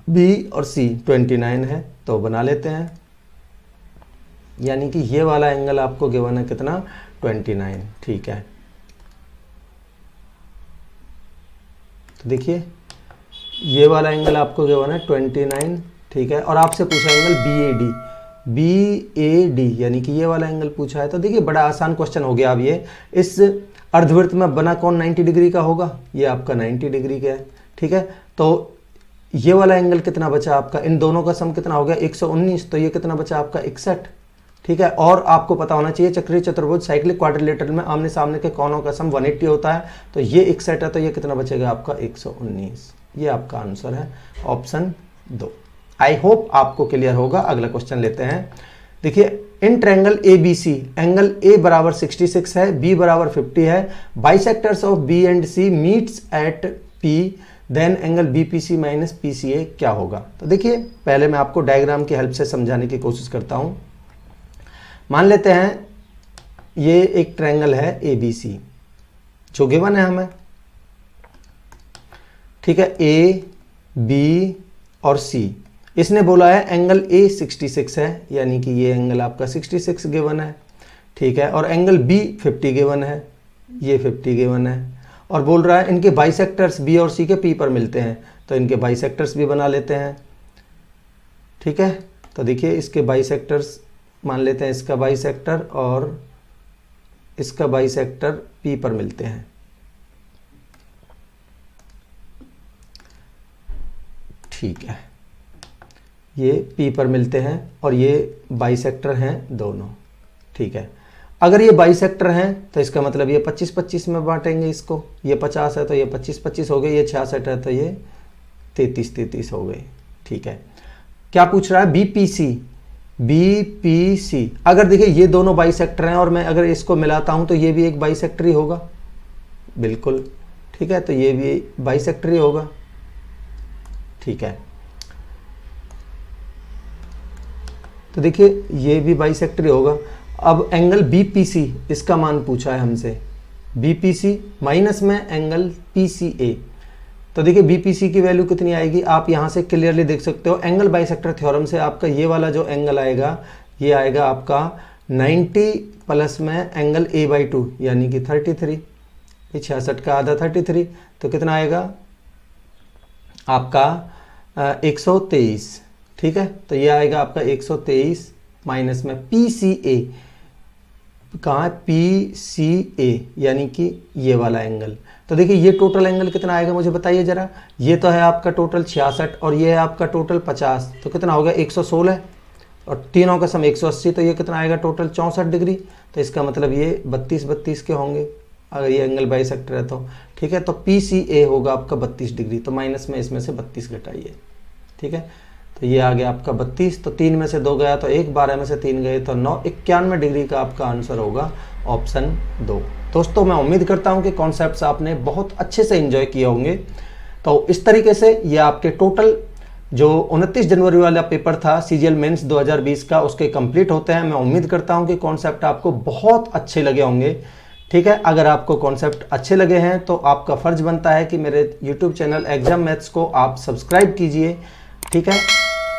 B और C 29 है, तो बना लेते हैं। यानी कि ये वाला एंगल आपको गिवन है कितना, 29। ठीक है, तो देखिए ये वाला एंगल आपको गिवन है 29। ठीक है, और आपसे पूछा एंगल BAD यानी कि ये वाला एंगल पूछा है। तो देखिए बड़ा आसान क्वेश्चन हो गया। अब ये इस अर्धवृत्त में बना कौन 90 डिग्री का होगा, ये आपका 90 डिग्री का है। ठीक है, तो ये वाला एंगल कितना बचा आपका, इन दोनों का सम कितना हो गया 119, तो ये कितना बचा आपका 61। ठीक है, और आपको पता होना चाहिए चक्रीय चतुर्भुज साइक्लिक क्वाड्रिलेटरल में आमने सामने के कोणों का सम 180 होता है, तो ये 61 है, तो ये कितना बचेगा आपका 119। ये आपका आंसर है ऑप्शन 2। आई होप आपको क्लियर होगा। अगला क्वेश्चन लेते हैं। देखिए in triangle ABC angle A बराबर 66 है, B बराबर 50 है, bisectors of B and C meets at P, then angle BPC minus PCA क्या होगा। तो देखिए पहले मैं आपको डायग्राम की हेल्प से समझाने की कोशिश करता हूं। मान लेते हैं ये एक ट्रायंगल है ABC जो गिवन है हमें। ठीक है, A, B और C, इसने बोला है एंगल A 66 है, यानी कि ये एंगल आपका 66 गिवन है। ठीक है, और एंगल B 50 गिवन है, ये 50 गिवन है, और बोल रहा है इनके बाइसेक्टर्स B और C के P पर मिलते हैं, तो इनके बाइसेक्टर्स भी बना लेते हैं। ठीक है, तो देखिए इसके बाइसेक्टर्स मान लेते हैं, इसका बाइसेक्टर और इसका बाइसेक्टर P पर मिलते हैं। ठीक है, ये P पर मिलते हैं और ये बाइसेक्टर हैं दोनों। ठीक है, अगर ये बाइसेक्टर हैं तो इसका मतलब ये 25-25 में बांटेंगे इसको, ये 50 है तो ये 25-25 हो गए, ये 66 है तो ये 33-33 हो गए। ठीक है, क्या पूछ रहा है BPC। अगर देखिए ये दोनों बाइसेक्टर हैं और मैं अगर इसको मिलाता हूं तो ये भी एक बाइसेक्टर ही होगा, बिल्कुल। ठीक है, तो ये भी बाइसेक्टर ही होगा। ठीक है, तो देखिए ये भी बाइसेक्टर होगा। अब एंगल BPC इसका मान पूछा है हमसे, BPC माइनस में एंगल PCA। तो देखिए BPC की वैल्यू कितनी आएगी, आप यहां से क्लियरली देख सकते हो। एंगल बाइसेक्टर थ्योरम से आपका ये वाला जो एंगल आएगा, ये आएगा आपका 90 प्लस में एंगल A/2 यानी कि 33, 66 का आधा 33, तो कितना आएगा आपका 123। ठीक है, तो ये आएगा आपका 123 माइनस में PCA, कहाँ है PCA यानी कि ये वाला एंगल। तो देखिए ये टोटल एंगल कितना आएगा मुझे बताइए जरा। ये तो है आपका टोटल 66 और ये है आपका टोटल 50, तो कितना हो गया 116, और तीनों का सम 180, तो ये कितना आएगा टोटल 64 डिग्री। तो इसका मतलब ये 32-32 के होंगे अगर ये एंगल बाइसेक्टर है तो। ठीक है, तो PCA होगा आपका 32 डिग्री, तो माइनस में इसमें से 32 घटाइए। ठीक है, तो ये आ गया आपका 32, तो 3 में से 2 गया तो 1, 12 में से 3 गए तो 9, 91 डिग्री का आपका आंसर होगा ऑप्शन 2। दोस्तों मैं उम्मीद करता हूं कि कॉन्सेप्ट्स आपने बहुत अच्छे से एंजॉय किए होंगे। तो इस तरीके से ये आपके टोटल जो 29 जनवरी वाला पेपर था CGL मेंस 2020 का, उसके कंप्लीट होते हैं। मैं उम्मीद करता हूं कि कॉन्सेप्ट आपको बहुत अच्छे लगे होंगे। ठीक है, अगर आपको कॉन्सेप्ट अच्छे लगे हैं तो आपका फर्ज बनता है कि मेरे YouTube चैनल एग्जाम मैथ्स को आप सब्सक्राइब कीजिए। ठीक है,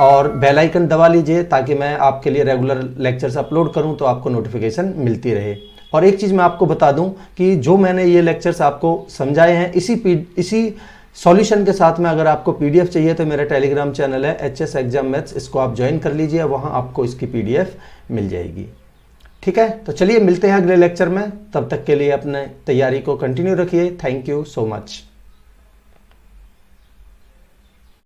और बेल आइकन दबा लीजिए ताकि मैं आपके लिए रेगुलर लेक्चर्स अपलोड करूं तो आपको नोटिफिकेशन मिलती रहे। और एक चीज़ मैं आपको बता दूं कि जो मैंने ये लेक्चर्स आपको समझाए हैं इसी सॉल्यूशन के साथ में अगर आपको पीडीएफ चाहिए तो मेरा टेलीग्राम चैनल है HS एग्जाम मैथ्स, इसको आप ज्वाइन कर लीजिए, वहाँ आपको इसकी पीडीएफ मिल जाएगी। ठीक है, तो चलिए मिलते हैं अगले लेक्चर में, तब तक के लिए अपने तैयारी को कंटिन्यू रखिए। Thank you so much.